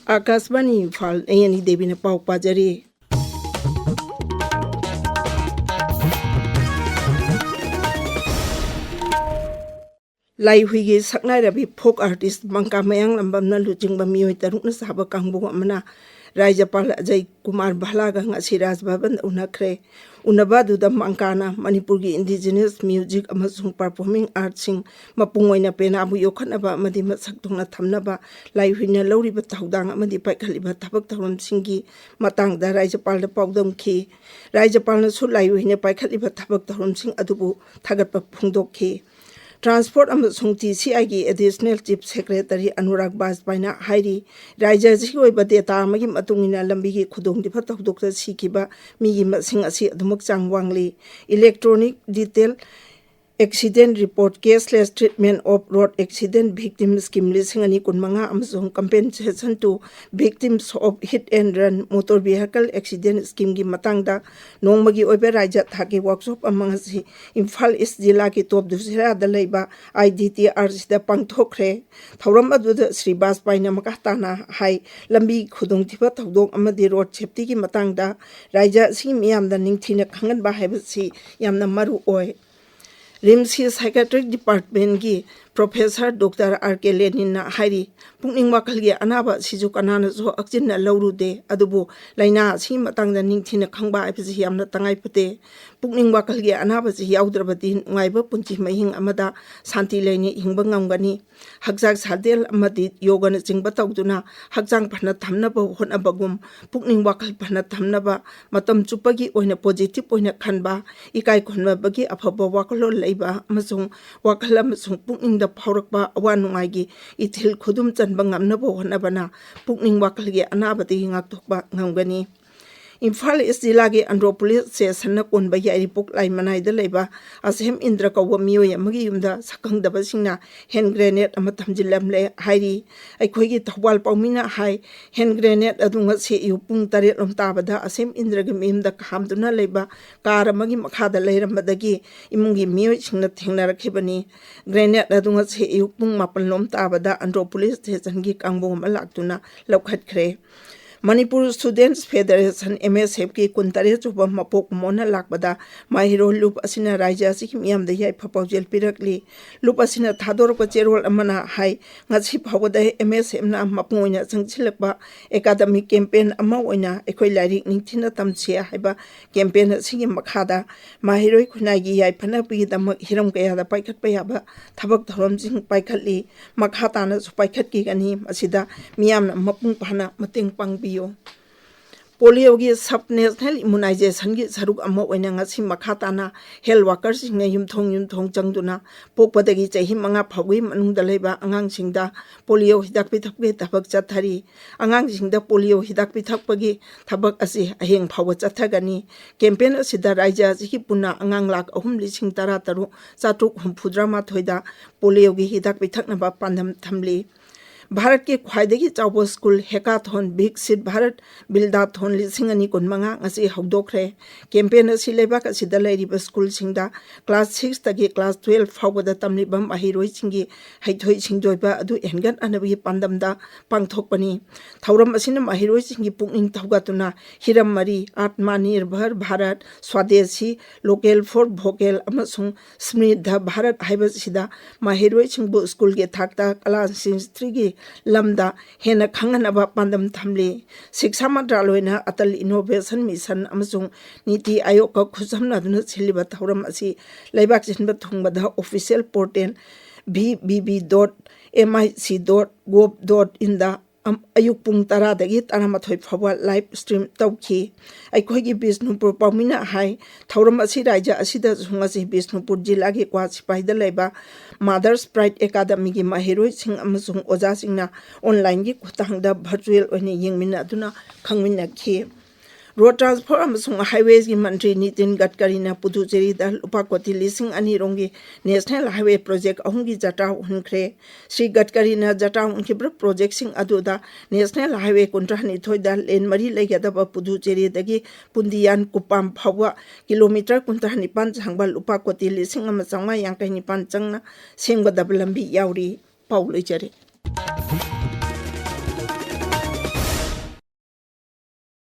आकाशवाणी इम्फाल नयनी देवी ने पाव पाजरी। लाई हुई सकनाय Ravi folk artist मंका मयांग Lambam न लुचिंग मियोय तरुक न साबा कांगबो अमना राज्यपाल अजय कुमार भलागा ngasi राजभवन उनखरे उनबादुदा मंकाना मणिपुर की इंडिजिनस म्यूजिक अमसुंग परफॉर्मिंग आर्ट सिंग मपुंगोइना पेनाबु योखनबा मदि मसक्तुंगना थमनबा लाई हुइना लौरिबा तौदांग अमदि पाइखलिबा थबक थवम सिंगी मतंगदा राज्यपाल पाउदमखी राज्यपाल सु लाई हुइना पाइखलिबा थबक थवम सिंग अदुबु थागतपा फुंगदोखी ट्रांसपोर्ट अमसुंग TCI की एडिशनल चीफ सेक्रेटरी अनुराग बाजपाईना हाइरी राज्यजी ओइबा डेटा अमगी मतुंगिना लंबी की खुदोंदिफा तौदोक्ता सिखिबा मिगी मसिंग असि अदुमक चांगवांगली electronic detail accident report cashless treatment of road accident victim scheme लिसिंग कुनमंगा अमसुंग compensation to victims of hit and run motor vehicle accident scheme की मतंगदा नोंगमगी ओइबा राज्य थाके वर्कशॉप अमंगसी इम्फाल ईस्ट जिला की टॉप दुसरादा लेबा IDTR सिदा पांगथोखरे थौरम अदुदा श्री बाजपाईना मकाताना हाई लंबी खुदोंथिबा थौदोक अमदि रोड सेफ्टी की मतंगदा राज्य सि मियामदा निंगथिना खंगनबा हाइबसी यामना मरु ओय रिम्स की साइकेट्रिक डिपार्टमेंट की प्रोफेसर डॉक्टर RK लेनिन हाइरी पुंगनिंग वाखल की अनाबा सिजु कनाना जो अक्जिन लौरुदे अदुबु लाइना सि मतंगदा निंगथिना खंगबा आइबसी यामना तंगाई पते पुंगनिंग वाखल की अनाबा सि याउद्रबदि नुंगाइबा पुंची महिंग अमदा शांति लेनि हिंगबा ngamgani हकजाक सादेल अमदि योगन चिंगबा तौदुना हकजांग फना थमनबा होनबगुम पुंगनिंग वाखल फना थमनबा मतम चुपगी ओइना पॉजिटिव ओइना खनबा इकाई खनबगी अफबा वाखलो लेबा अमसुंग वाखल अमसुंग पुंगनिंग दा फावरकबा अवा नुंगाइगी इथिल खुदुम चनबा ngamnaba honabana पुंगनिंग वाखलगी अनाबदि ngakthokba ngamgani इम्फाल ईस्ट जिला के अंड्रोपुलिस स्टेशन कोनबा यारिपुक लाई मनाइदा लेबा असेम इंद्र कौवा मियोय अमगी युमदा सकंगदबसिंगना हैंड ग्रेनेड अमा थमजिलमले हाइरी अखोइगी थौबाल पौमिना हाई हैंड ग्रेनेड अदुंगा से यु पुंग 8 लोम ताबदा असेम इंद्र गे मिमदा खामदुना लेबा कार अमगी मखादा लेरमबदगी इमुंगी मियोय सिंगना थेंगनारखिबनी ग्रेनेड अदुंगा से यु पुंग 9 लोम ताबदा अंड्रोपुलिस स्टेशन की कांगबो अमा लाक्तुना लौखतखरे मणिपुर स्टूडेंट्स फेडरेशन MSF की 19 चुबा मपोक मोना लाकबदा माहिरो लूप असिना राज्य असि मियामदा याइ फपाउजेल पिरकली लूप असिना थादोरक चेरोल अमना high ngasi phawada MSF na mapoina changchilakba academic campaign ama oina ekoi lairik ningthina tamche haiba campaign asigi makhada mahiroi khunagi yai phana pi damak hiram kaya da paikhat payaba thabak thorom jing paikhatli makhata na su paikhat ki gani asida miyamna mapung phana mateng pangbiyo polio की सब national immunisation की सरुक अमा ओइना ngasi मखाताना health workers सिंग युमथोंग चंगदुना पोकपदगी चही मंगा फावगी मनुंगदा लेबा अंगांग सिंगदा polio हिदाक पिथकबे थबक चथरी अंगांग सिंगदा polio हिदाक पिथकपगी थबक असि अहेंग फाव चथगनी कैंपेन असिदा राज्य असि पुना अंगांग लाख 3,13,7 चातुक हुमफुद्रा माथोइदा पोलियो की हिदाक पिथकनबा पांदम थमली भारत के ख्वाइदगी चावो स्कूल हेकाथॉन विकसित Bharat बिल्डाथॉन 2015 ngasi hawdokre campaign asi lebak asida lairiba school singda class 6 tagi class 12 fawbada tamliba mahiroi singi haithoi singdoiba adu engan anabi pandamda pangthokpani thauram asina mahiroi singi pukning thawgatuna hiram mari atmanirbhar bharat swadeshi local for vocal amasung smridha bharat haibasida mahiroi singbu school ge thakta class 3 gi lamda hena khanganaba pandam thamli शिक्षा मंत्रालयना अटल innovation mission अमसुंग NITI Aayog का खुसमना दुना छिलिबा थौरम असि लेबाक जिनबा थुंगबदा official portal bbb.mic.gov.in दा अयुक पुंग 10 दगी 13 फावा live stream तौखी अखोगी Bishnupur पाउमिना high थौरम असि राज्य असिदा सुंगसि बिष्णुपुर जिला के क्वासिपाइदा लेबा मदर्स प्राइड एकेडमी की माहिरोई सिंग अमसुंग ओजा सिंगना ऑनलाइन की खुतांगदा वर्चुअल ओने यंगमिना दुना खंगमिनाखी रोड ट्रांसपोर्ट अमसुंग हाईवेज की मंत्री नितिन गडकरी ना पुदुचेरी दा लुपा कोटी 2,000 रोंगी नेशनल हाईवे प्रोजेक्ट अहुंगी जटा हुनख्रे श्री गडकरी ना जटा उनके प्रोजेक्ट सिंग अदुदा नेशनल हाईवे 19 दा लेन मरी लेगदबा पुदुचेरी दगी पुंदियान कुपाम फावा किलोमीटर 19 सांगबा लुपा कोटी 2,959 चंगना सेंगदब लंबी यावरी पाउ लेजरे।